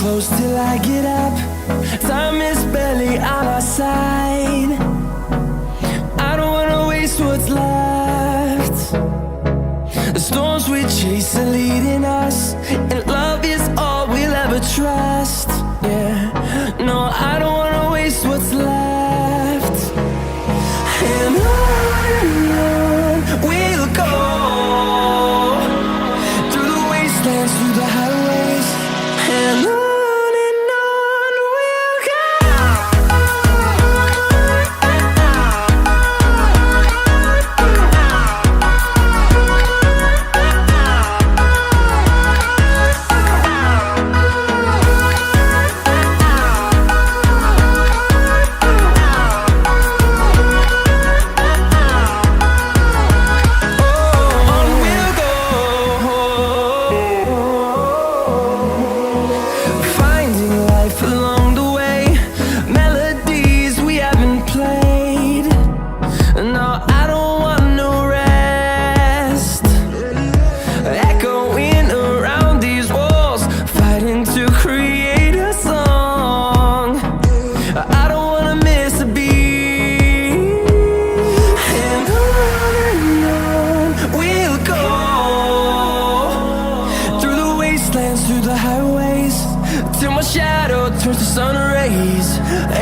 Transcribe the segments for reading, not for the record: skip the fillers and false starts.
close till I get up. Time is barely on our side. I don't wanna waste what's left. The storms we chase are leading us, and love is all we'll ever trust. Yeah, no, I don't wanna waste what's left. And on we'll go, through the wastelands, through the highways, and on we'll go. Through the highways, till my shadow turns to sun rays,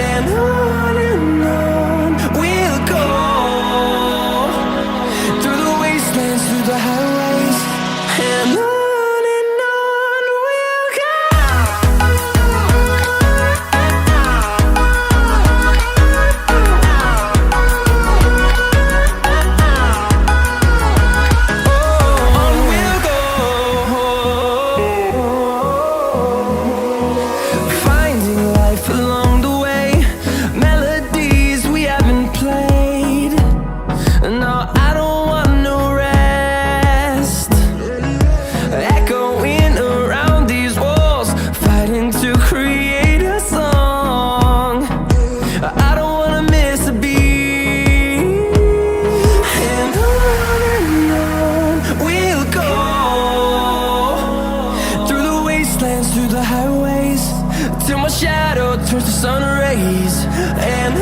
and on we'll go, through the wastelands, through the highways, and on. Through the highways, till my shadow turns to sun rays, and